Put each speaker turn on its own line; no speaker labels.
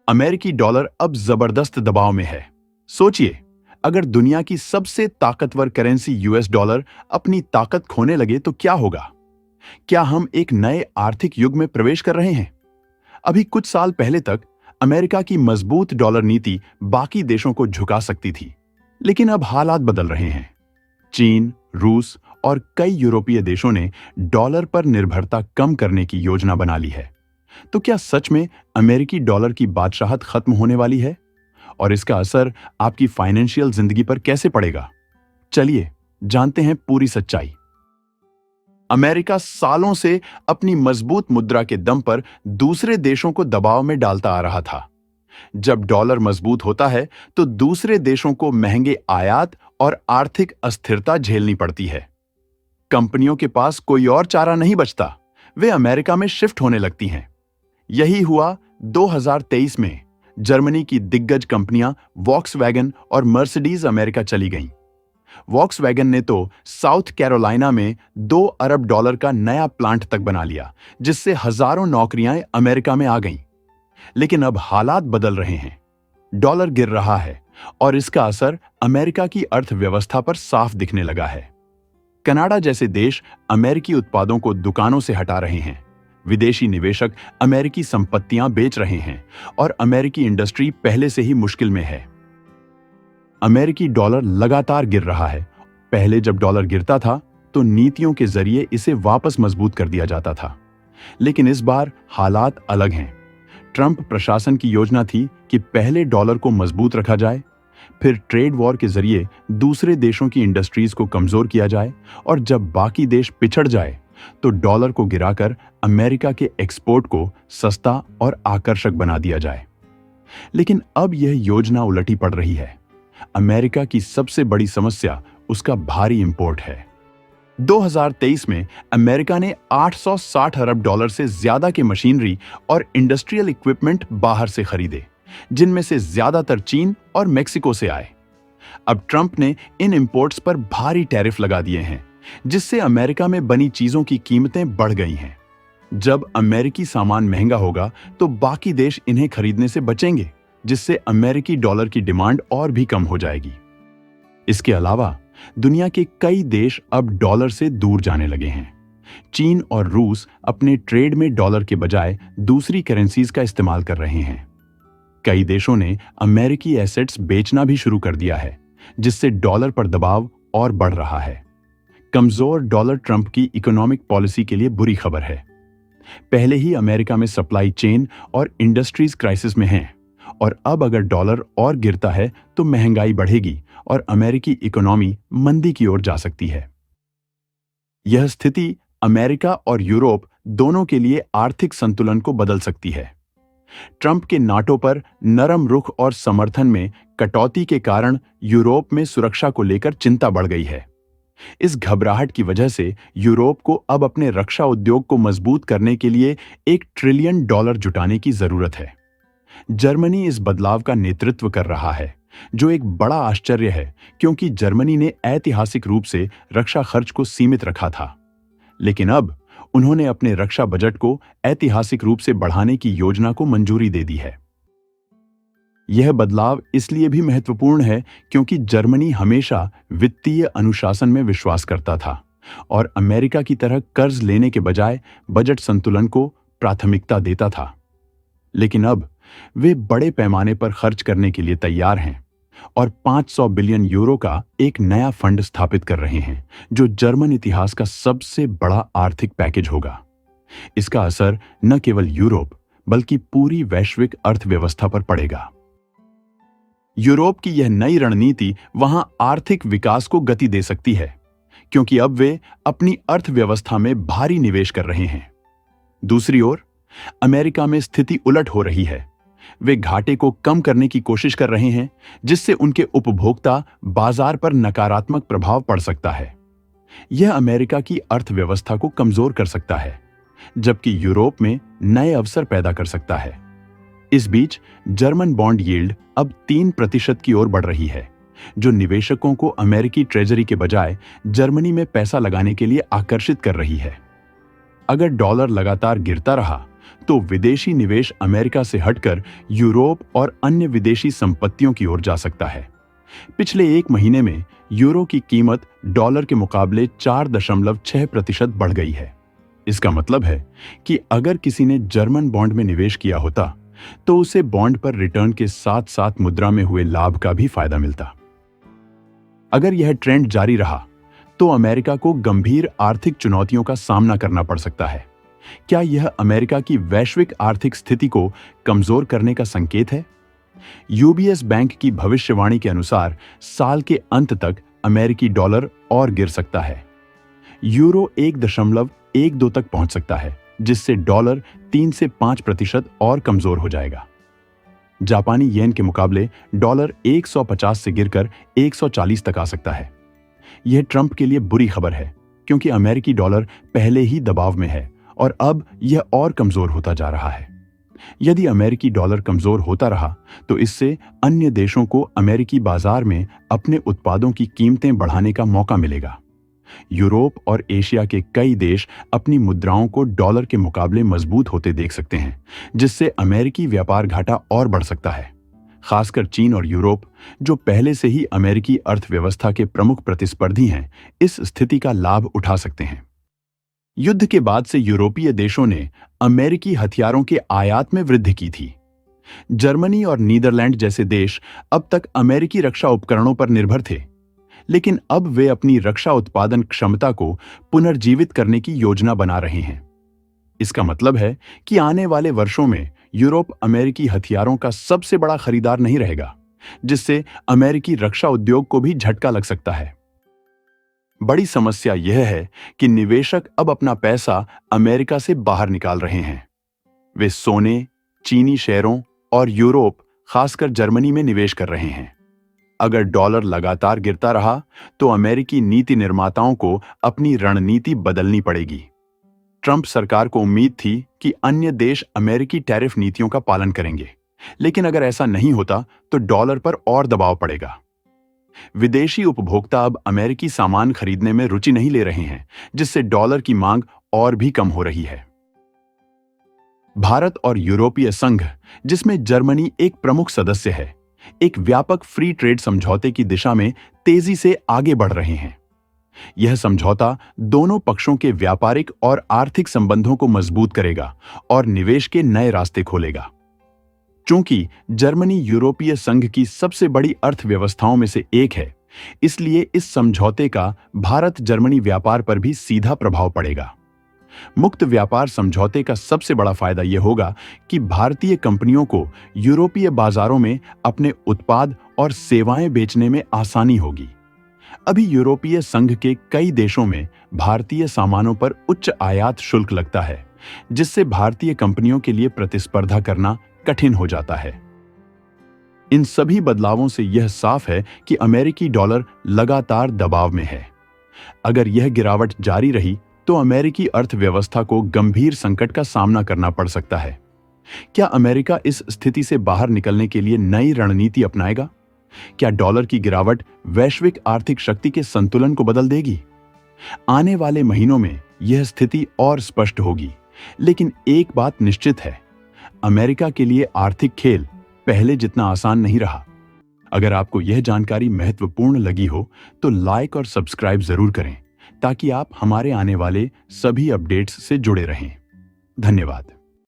अमेरिकी डॉलर अब जबरदस्त दबाव में है। सोचिए, अगर दुनिया की सबसे ताकतवर करेंसी यूएस डॉलर अपनी ताकत खोने लगे तो क्या होगा? क्या हम एक नए आर्थिक युग में प्रवेश कर रहे हैं? अभी कुछ साल पहले तक अमेरिका की मजबूत डॉलर नीति बाकी देशों को झुका सकती थी, लेकिन अब हालात बदल रहे हैं। चीन, रूस और कई यूरोपीय देशों ने डॉलर पर निर्भरता कम करने की योजना बना ली है। तो क्या सच में अमेरिकी डॉलर की बादशाहत खत्म होने वाली है? और इसका असर आपकी फाइनेंशियल जिंदगी पर कैसे पड़ेगा? चलिए जानते हैं पूरी सच्चाई। अमेरिका सालों से अपनी मजबूत मुद्रा के दम पर दूसरे देशों को दबाव में डालता आ रहा था। जब डॉलर मजबूत होता है तो दूसरे देशों को महंगे आयात और आर्थिक अस्थिरता झेलनी पड़ती है। कंपनियों के पास कोई और चारा नहीं बचता, वे अमेरिका में शिफ्ट होने लगती हैं। यही हुआ 2023 में। जर्मनी की दिग्गज कंपनियां वॉक्सवैगन और मर्सिडीज अमेरिका चली गईं। वॉक्सवैगन ने तो साउथ कैरोलिना में $2 अरब का नया प्लांट तक बना लिया, जिससे हजारों नौकरियां अमेरिका में आ गईं। लेकिन अब हालात बदल रहे हैं। डॉलर गिर रहा है और इसका असर अमेरिका की अर्थव्यवस्था पर साफ दिखने लगा है। कनाडा जैसे देश अमेरिकी उत्पादों को दुकानों से हटा रहे हैं। विदेशी निवेशक अमेरिकी संपत्तियां बेच रहे हैं और अमेरिकी इंडस्ट्री पहले से ही मुश्किल में है। अमेरिकी डॉलर लगातार गिर रहा है। पहले जब डॉलर गिरता था तो नीतियों के जरिए इसे वापस मजबूत कर दिया जाता था, लेकिन इस बार हालात अलग हैं। ट्रंप प्रशासन की योजना थी कि पहले डॉलर को मजबूत रखा जाए, फिर ट्रेड वॉर के जरिए दूसरे देशों की इंडस्ट्रीज को कमजोर किया जाए और जब बाकी देश पिछड़ जाए तो डॉलर को गिराकर अमेरिका के एक्सपोर्ट को सस्ता और आकर्षक बना दिया जाए। लेकिन अब यह योजना उलटी पड़ रही है। अमेरिका की सबसे बड़ी समस्या उसका भारी इंपोर्ट है। 2023 में अमेरिका ने $860 अरब से ज्यादा के मशीनरी और इंडस्ट्रियल इक्विपमेंट बाहर से खरीदे, जिनमें से ज्यादातर चीन और मेक्सिको से आए। अब ट्रंप ने इन इंपोर्ट्स पर भारी टैरिफ लगा दिए हैं, जिससे अमेरिका में बनी चीजों की कीमतें बढ़ गई हैं। जब अमेरिकी सामान महंगा होगा तो बाकी देश इन्हें खरीदने से बचेंगे, जिससे अमेरिकी डॉलर की डिमांड और भी कम हो जाएगी। इसके अलावा दुनिया के कई देश अब डॉलर से दूर जाने लगे हैं। चीन और रूस अपने ट्रेड में डॉलर के बजाय दूसरी करेंसीज का इस्तेमाल कर रहे हैं। कई देशों ने अमेरिकी एसेट्स बेचना भी शुरू कर दिया है, जिससे डॉलर पर दबाव और बढ़ रहा है। कमजोर डॉलर ट्रंप की इकोनॉमिक पॉलिसी के लिए बुरी खबर है। पहले ही अमेरिका में सप्लाई चेन और इंडस्ट्रीज क्राइसिस में हैं, और अब अगर डॉलर और गिरता है तो महंगाई बढ़ेगी और अमेरिकी इकोनॉमी मंदी की ओर जा सकती है। यह स्थिति अमेरिका और यूरोप दोनों के लिए आर्थिक संतुलन को बदल सकती है। ट्रंप के नाटो पर नरम रुख और समर्थन में कटौती के कारण यूरोप में सुरक्षा को लेकर चिंता बढ़ गई है। इस घबराहट की वजह से यूरोप को अब अपने रक्षा उद्योग को मजबूत करने के लिए $1 ट्रिलियन जुटाने की जरूरत है। जर्मनी इस बदलाव का नेतृत्व कर रहा है, जो एक बड़ा आश्चर्य है, क्योंकि जर्मनी ने ऐतिहासिक रूप से रक्षा खर्च को सीमित रखा था। लेकिन अब उन्होंने अपने रक्षा बजट को ऐतिहासिक रूप से बढ़ाने की योजना को मंजूरी दे दी है। यह बदलाव इसलिए भी महत्वपूर्ण है क्योंकि जर्मनी हमेशा वित्तीय अनुशासन में विश्वास करता था और अमेरिका की तरह कर्ज लेने के बजाय बजट संतुलन को प्राथमिकता देता था। लेकिन अब वे बड़े पैमाने पर खर्च करने के लिए तैयार हैं और 500 बिलियन यूरो का एक नया फंड स्थापित कर रहे हैं, जो जर्मन इतिहास का सबसे बड़ा आर्थिक पैकेज होगा। इसका असर न केवल यूरोप बल्कि पूरी वैश्विक अर्थव्यवस्था पर पड़ेगा। यूरोप की यह नई रणनीति वहां आर्थिक विकास को गति दे सकती है, क्योंकि अब वे अपनी अर्थव्यवस्था में भारी निवेश कर रहे हैं। दूसरी ओर अमेरिका में स्थिति उलट हो रही है। वे घाटे को कम करने की कोशिश कर रहे हैं, जिससे उनके उपभोक्ता बाजार पर नकारात्मक प्रभाव पड़ सकता है। यह अमेरिका की अर्थव्यवस्था को कमजोर कर सकता है, जबकि यूरोप में नए अवसर पैदा कर सकता है। इस बीच जर्मन बॉन्ड यील्ड अब 3% की ओर बढ़ रही है, जो निवेशकों को अमेरिकी ट्रेजरी के बजाय जर्मनी में पैसा लगाने के लिए आकर्षित कर रही है। अगर डॉलर लगातार गिरता रहा तो विदेशी निवेश अमेरिका से हटकर यूरोप और अन्य विदेशी संपत्तियों की ओर जा सकता है। पिछले एक महीने में यूरो की कीमत डॉलर के मुकाबले 4.6% बढ़ गई है। इसका मतलब है कि अगर किसी ने जर्मन बॉन्ड में निवेश किया होता तो उसे बॉन्ड पर रिटर्न के साथ साथ मुद्रा में हुए लाभ का भी फायदा मिलता। अगर यह ट्रेंड जारी रहा तो अमेरिका को गंभीर आर्थिक चुनौतियों का सामना करना पड़ सकता है। क्या यह अमेरिका की वैश्विक आर्थिक स्थिति को कमजोर करने का संकेत है? यूबीएस बैंक की भविष्यवाणी के अनुसार साल के अंत तक अमेरिकी डॉलर और गिर सकता है। यूरो 1.12 तक पहुंच सकता है, जिससे डॉलर 3 से 5% और कमजोर हो जाएगा। जापानी येन के मुकाबले डॉलर 150 से गिरकर 140 तक आ सकता है। यह ट्रंप के लिए बुरी खबर है, क्योंकि अमेरिकी डॉलर पहले ही दबाव में है और अब यह और कमजोर होता जा रहा है। यदि अमेरिकी डॉलर कमजोर होता रहा तो इससे अन्य देशों को अमेरिकी बाजार में अपने उत्पादों की कीमतें बढ़ाने का मौका मिलेगा। यूरोप और एशिया के कई देश अपनी मुद्राओं को डॉलर के मुकाबले मजबूत होते देख सकते हैं, जिससे अमेरिकी व्यापार घाटा और बढ़ सकता है। खासकर चीन और यूरोप, जो पहले से ही अमेरिकी अर्थव्यवस्था के प्रमुख प्रतिस्पर्धी हैं, इस स्थिति का लाभ उठा सकते हैं। युद्ध के बाद से यूरोपीय देशों ने अमेरिकी हथियारों के आयात में वृद्धि की थी। जर्मनी और नीदरलैंड जैसे देश अब तक अमेरिकी रक्षा उपकरणों पर निर्भर थे, लेकिन अब वे अपनी रक्षा उत्पादन क्षमता को पुनर्जीवित करने की योजना बना रहे हैं। इसका मतलब है कि आने वाले वर्षों में यूरोप अमेरिकी हथियारों का सबसे बड़ा खरीदार नहीं रहेगा, जिससे अमेरिकी रक्षा उद्योग को भी झटका लग सकता है। बड़ी समस्या यह है कि निवेशक अब अपना पैसा अमेरिका से बाहर निकाल रहे हैं। वे सोने, चीनी शेयरों और यूरोप, खासकर जर्मनी में निवेश कर रहे हैं। अगर डॉलर लगातार गिरता रहा तो अमेरिकी नीति निर्माताओं को अपनी रणनीति बदलनी पड़ेगी। ट्रंप सरकार को उम्मीद थी कि अन्य देश अमेरिकी टैरिफ नीतियों का पालन करेंगे, लेकिन अगर ऐसा नहीं होता तो डॉलर पर और दबाव पड़ेगा। विदेशी उपभोक्ता अब अमेरिकी सामान खरीदने में रुचि नहीं ले रहे हैं, जिससे डॉलर की मांग और भी कम हो रही है। भारत और यूरोपीय संघ, जिसमें जर्मनी एक प्रमुख सदस्य है, एक व्यापक फ्री ट्रेड समझौते की दिशा में तेजी से आगे बढ़ रहे हैं। यह समझौता दोनों पक्षों के व्यापारिक और आर्थिक संबंधों को मजबूत करेगा और निवेश के नए रास्ते खोलेगा। चूंकि जर्मनी यूरोपीय संघ की सबसे बड़ी अर्थव्यवस्थाओं में से एक है, इसलिए इस समझौते का भारत जर्मनी व्यापार पर भी सीधा प्रभाव पड़ेगा। मुक्त व्यापार समझौते का सबसे बड़ा फायदा यह होगा कि भारतीय कंपनियों को यूरोपीय बाजारों में अपने उत्पाद और सेवाएं बेचने में आसानी होगी। अभी यूरोपीय संघ के कई देशों में भारतीय सामानों पर उच्च आयात शुल्क लगता है, जिससे भारतीय कंपनियों के लिए प्रतिस्पर्धा करना कठिन हो जाता है। इन सभी बदलावों से यह साफ है कि अमेरिकी डॉलर लगातार दबाव में है। अगर यह गिरावट जारी रही तो अमेरिकी अर्थव्यवस्था को गंभीर संकट का सामना करना पड़ सकता है। क्या अमेरिका इस स्थिति से बाहर निकलने के लिए नई रणनीति अपनाएगा? क्या डॉलर की गिरावट वैश्विक आर्थिक शक्ति के संतुलन को बदल देगी? आने वाले महीनों में यह स्थिति और स्पष्ट होगी, लेकिन एक बात निश्चित है, अमेरिका के लिए आर्थिक खेल पहले जितना आसान नहीं रहा। अगर आपको यह जानकारी महत्वपूर्ण लगी हो तो लाइक और सब्सक्राइब जरूर करें, ताकि आप हमारे आने वाले सभी अपडेट्स से जुड़े रहें। धन्यवाद।